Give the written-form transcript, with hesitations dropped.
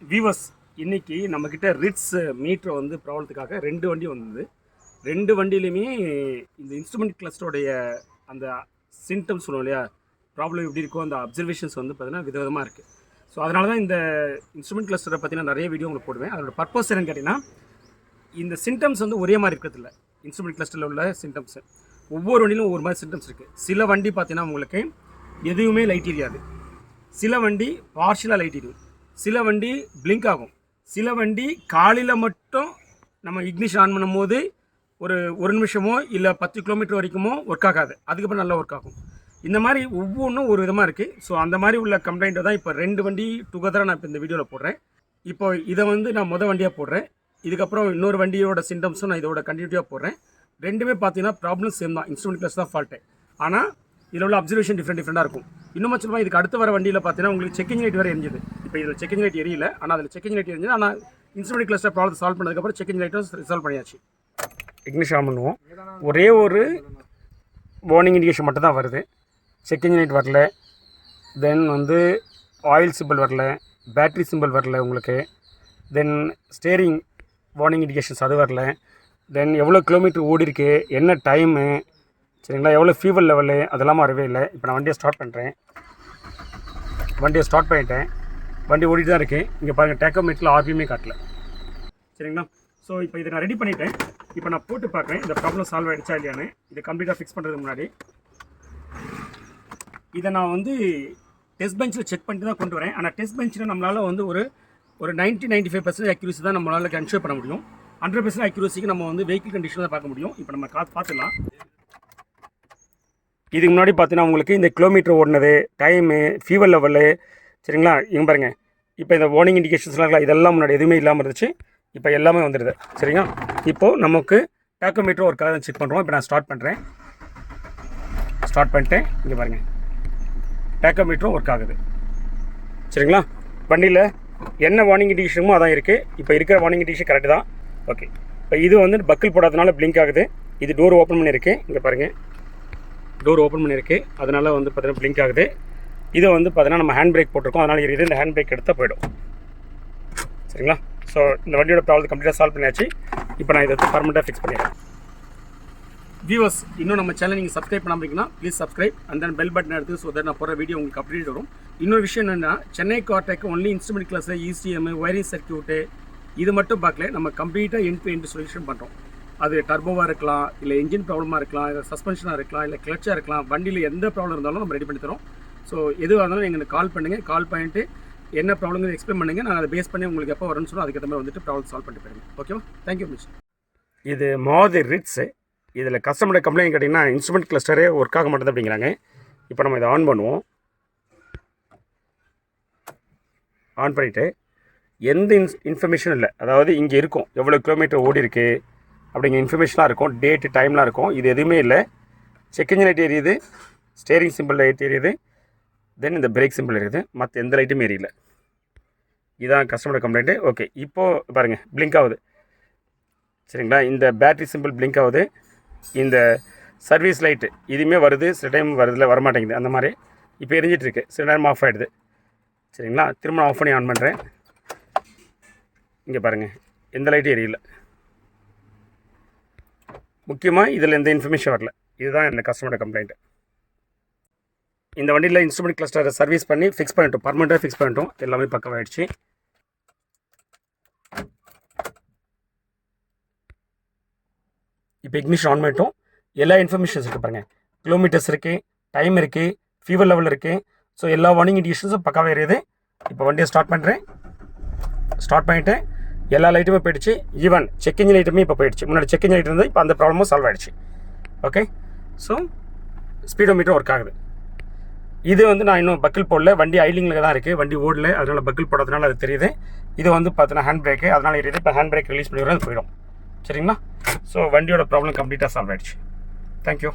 Viewers, இன்றைக்கி நம்மக்கிட்ட Ritz metre வந்து ப்ராப்ளத்துக்காக 2 வண்டி வந்தது. 2 வண்டியிலையுமே இந்த இன்ஸ்ட்ருமெண்ட் கிளஸ்டருடைய அந்த சிம்டம்ஸ் சொல்லுவோம் இல்லையா, ப்ராப்ளம் எப்படி இருக்கோ அந்த அப்சர்வேஷன்ஸ் வந்து பார்த்திங்கன்னா விதவிதமாக இருக்குது. ஸோ அதனால தான் இந்த இன்ஸ்ட்ருமெண்ட் கிளஸ்டரை பற்றி நான் நிறைய வீடியோ உங்களுக்கு போடுவேன். அதோட பர்பஸ் என்னன்னு கேட்டிங்கன்னா, இந்த சிம்டம்ஸ் வந்து ஒரே மாதிரி இருக்கிறதில்ல. இன்ஸ்ட்ருமெண்ட் கிளஸ்டரில் உள்ள சிம்டம்ஸு ஒவ்வொரு வண்டியிலும் ஒவ்வொரு மாதிரி சிம்டம்ஸ் இருக்குது. சில வண்டி பார்த்திங்கன்னா உங்களுக்கு எதுவுமே லைட் எரியாது, சில வண்டி பார்ஷியலாக லைட் எரியும், சில வண்டி பிளிங்க் ஆகும், சில வண்டி காலையில் மட்டும் நம்ம இக்னிஷன் ஆன் பண்ணும்போது ஒரு நிமிஷமோ இல்லை 10 கிலோமீட்டர் வரைக்குமோ ஒர்க் ஆகாது, அதுக்கப்புறம் நல்லா ஒர்க் ஆகும். இந்த மாதிரி ஒவ்வொன்றும் ஒரு விதமாக இருக்குது. ஸோ அந்த மாதிரி உள்ள கம்ப்ளைண்ட்டை தான் இப்போ 2 வண்டி டுகெதராக நான் இப்போ இந்த வீடியோவில் போடுறேன். இப்போ இதை வந்து நான் வண்டியாக போடுறேன். இதுக்கப்புறம் இன்னொரு வண்டியோட சிம்டம்ஸும் நான் இதோட கண்டினியூட்டிவாக போடுறேன். ரெண்டுமே பார்த்தீங்கன்னா ப்ராப்ளம் சேம் தான், இன்ஸ்ட்ருமெண்ட் கிளாஸ் தான் ஃபால்ட்டு. ஆனால் இதில் உள்ள அப்சர்வேஷன் டிஃப்ரெண்ட்டாக இருக்கும். இன்னும் சொல்லலாம், இதுக்கு அடுத்து வர வண்டியில் பார்த்தீங்கன்னா உங்களுக்கு செக்கிங் லைட் வேறு எரிஞ்சுது. இப்போ இதில் செக்கிங் லைட் எரியல, ஆனால் அதில் செக்கிங் லைட் எரிஞ்சது. ஆனால் இன்ஸ்ட்ருமெண்ட் கிளஸ்டர் ப்ராப்ளத்தை சால்வ் பண்ணதுக்கப்புறம் செக்கிங் லைட்டும் ரிசால்வ் பண்ணியாச்சு. இக்னிஷன் ஆன் பண்ணுவோம். ஒரே ஒரு வார்னிங் இண்டிகேஷன் மட்டும் தான் வருது. செக்கிங் லைட் வரல, தென் வந்து ஆயில் சிம்பிள் வரல, பேட்ரி சிம்பிள் வரல உங்களுக்கு, தென் ஸ்டேரிங் வார்னிங் இண்டிகேஷன்ஸ் அது வரல, தென் எவ்வளோ கிலோமீட்டர் ஓடி இருக்கு, என்ன டைமு, சரிங்களா, எவ்வளோ ஃபியூவல் லெவலு, அதெல்லாம் வரவே இல்லை. இப்போ நான் வண்டியை ஸ்டார்ட் பண்ணுறேன். வண்டியை ஸ்டார்ட் பண்ணிட்டேன். வண்டி ஓடிட்டு தான் இருக்குது. இங்கே பாருங்கள், டேக்கோமீட்டரில் ஆர்பிஎம்மே காட்டல. சரிங்களா. ஸோ இப்போ இதை நான் ரெடி பண்ணிவிட்டேன். இப்போ நான் போட்டு பார்க்குறேன் இந்த ப்ராப்ளம் சால்வ் ஆகிடுச்சா இல்லையான்னு. இதை கம்ப்ளீட்டாக ஃபிக்ஸ் பண்ணுறதுக்கு முன்னாடி இதை நான் வந்து டெஸ்ட் பெஞ்சில் செக் பண்ணிட்டு தான் கொண்டு வரேன். ஆனால் டெஸ்ட் பெஞ்சில் நம்மளால் வந்து ஒரு 90-95% அக்யூரசி தான் நம்மளால் கன்சிடர் பண்ண முடியும். 100% அக்யூரசிக்கு நம்ம வந்து வெஹிக்கிள் கண்டிஷன் தான் பார்க்க முடியும். இப்போ நம்ம பார்த்துக்கலாம். இதுக்கு முன்னாடி பார்த்தீங்கன்னா உங்களுக்கு இந்த கிலோமீட்டர் ஓடினது, டைமு, ஃபியூவல் லெவலு, சரிங்களா, இங்கே பாருங்கள். இப்போ இந்த வார்னிங் இண்டிகேஷன்ஸ்லாம் இதெல்லாம் முன்னாடி எதுவுமே இல்லாமல் இருந்துச்சு. இப்போ எல்லாமே வந்துடுது. சரிங்களா. இப்போது நமக்கு டேக்கோமீட்டர் ஒரு கலர் செக் பண்ணுறோம். இப்போ நான் ஸ்டார்ட் பண்ணுறேன். ஸ்டார்ட் பண்ணிட்டேன். இங்கே பாருங்கள், டேக்கோமீட்டரும் ஒர்க் ஆகுது. சரிங்களா. வண்டியில் என்ன வார்னிங் இண்டிகேஷனுமோ அதான் இருக்குது. இப்போ இருக்கிற வார்னிங் இண்டிகேஷன் கரெக்டு தான். ஓகே. இப்போ இது வந்து பக்கிள் போடாதனால பிளிங்க் ஆகுது. இது டோர் ஓப்பன் பண்ணியிருக்கு. இங்கே பாருங்கள், டோர் ஓப்பன் பண்ணியிருக்கு. அதனால் வந்து பார்த்தீங்கன்னா பிளிங்க் ஆகுது. இது வந்து பார்த்தீங்கன்னா நம்ம ஹேண்ட் பிரேக் போட்டிருக்கோம், அதனால் இது இந்த ஹேண்ட் பிரேக் எடுத்தால் போய்டும். சரிங்களா. ஸோ இந்த வண்டியோட ப்ராப்ளம் கம்ப்ளீட்டாக சால்வ் பண்ணியாச்சு. இப்போ நான் இதை பர்மனெண்ட்டாக ஃபிக்ஸ் பண்ணிடுறேன். வியூவர்ஸ், இன்னும் நம்ம சேனல் நீங்கள் சப்ஸ்கிரைப் பண்ணாமல் please subscribe and then bell button எடுத்து, ஸோ தட் நான் போகிற வீடியோ உங்களுக்கு அப்டேட் வரும். இன்னொரு விஷயம் என்னென்னா, Chennai Cartech only instrument class, ECM, wiring circuit இது மட்டும் பார்க்கல, நம்ம கம்ப்ளீட்டாக எண்ட் டு எண்ட் சொல்யூஷன் பண்ணுறோம். அது டர்போவாக இருக்கலாம், இல்லை இன்ஜின் ப்ராப்ளமாக இருக்கலாம், இல்லை சஸ்பென்ஷனாக இருக்கலாம், இல்லை கிளச்சாக இருக்கலாம், வண்டியில் எந்த ப்ராப்ளம் இருந்தாலும் நம்ம ரெடி பண்ணி தரோம். ஸோ எதுவாக இருந்தாலும் எங்களுக்கு கால் பண்ணுங்கள். கால் பண்ணிட்டு என்ன ப்ராப்ளம் எக்ஸ்பிளைன் பண்ணுங்கள். நாங்கள் அதை பேஸ் பண்ணி உங்களுக்கு எப்போ வரும்னு சொன்னால் அதுக்கேற்ற மாதிரி வந்துட்டு ப்ராப்ளம் சால்வ் பண்ணிட்டு போயிருங்க. ஓகேவா. Thank you miss. இது மாதி ரிட்ஸு. இதில் கஸ்டமரோட கம்ப்ளைண்ட் கேட்டிங்கன்னா, இன்ஸ்ட்ருமெண்ட் கிளஸ்டரே ஒர்க் ஆக மாட்டேது அப்படிங்கிறாங்க. இப்போ நம்ம இதை ஆன் பண்ணுவோம். ஆன் பண்ணிவிட்டு எந்த இன்ஃபர்மேஷனும் இல்லை, அதாவது இங்கே இருக்கும் எவ்வளோ கிலோமீட்டர் ஓடி இருக்குது அப்படிங்கிற இன்ஃபர்மேஷனாக இருக்கும், டேட்டு டைம்லாம் இருக்கும். இது எதுவுமே இல்லை. செக்கிங் லைட் எரியுது, ஸ்டேரிங் சிம்பிள் லைட் எரியுது, தென் இந்த பிரேக் சிம்பிள் இருக்குது, மற்ற எந்த லைட்டும் எரியல. இதுதான் கஸ்டமரோட கம்ப்ளைண்ட்டு. ஓகே. இப்போது பாருங்கள், பிளிங்க் ஆகுது. சரிங்களா. இந்த பேட்ரி சிம்பிள் பிளிங்க் ஆகுது. இந்த சர்வீஸ் லைட்டு இதுவுமே வருது, சில டைம் வருதில்ல, வரமாட்டேங்குது. அந்த மாதிரி இப்போ எரிஞ்சிட்ருக்கு, சில டைம் ஆஃப் ஆகிடுது. சரிங்களா. திரும்ப ஆஃப் பண்ணி ஆன் பண்ணுறேன். இங்கே பாருங்கள், எந்த லைட்டும் எரியல. முக்கியமாக இதில் எந்த இன்ஃபர்மேஷன் வரல. இதுதான் இந்த கஸ்டமரோட கம்ப்ளைண்ட்டு. இந்த வண்டியில் இன்ஸ்ட்ருமெண்ட் கிளஸ்டரை சர்வீஸ் பண்ணி ஃபிக்ஸ் பண்ணிட்டோம், பர்மனெண்ட்டாக ஃபிக்ஸ் பண்ணிட்டோம். எல்லாமே பக்கமாகிடுச்சு. இப்போ இக்னிஷன் ஆன் பண்ணிட்டோம். எல்லா இன்ஃபர்மேஷன்ஸ் இருக்குது பாருங்கள், கிலோமீட்டர்ஸ் இருக்குது, டைம் இருக்குது, ஃபியூவல் லெவல் இருக்குது. ஸோ எல்லா வார்னிங் இண்டிகேஷன்ஸும் பக்காவாக எரியுது. இப்போ வண்டியை ஸ்டார்ட் பண்ணுறேன். ஸ்டார்ட் பண்ணிவிட்டேன். எல்லா லைட்டுமே போயிடுச்சு. ஈவன் செக்கிங் லைட்டுமே இப்போ போயிடுச்சு. முன்னாடி செக்கிங் லைட் இருந்தால் இப்போ அந்த ப்ராப்ளமும் சால்வ் ஆகிடுச்சு. ஓகே. ஸோ ஸ்பீடோமீட்டர் ஒர்க் ஆகுது. இது வந்து நான் இன்னும் பக்கிள் போடல, வண்டி ஐலிங்கில் தான் இருக்குது, வண்டி ஓடல, அதனால் பக்கிள் போடுறதுனால அது தெரியுது. இது வந்து பார்த்தீங்கன்னா ஹேண்ட் பிரேக்கு, அதனால் எரியுது. இப்போ ஹேண்ட் பிரேக் ரிலீஸ் பண்ணிடுறோம், அது போயிடும். சரிங்களா. ஸோ வண்டியோட ப்ராப்ளம் கம்ப்ளீட்டாக சால்வ் ஆகிடுச்சு. தேங்க்யூ.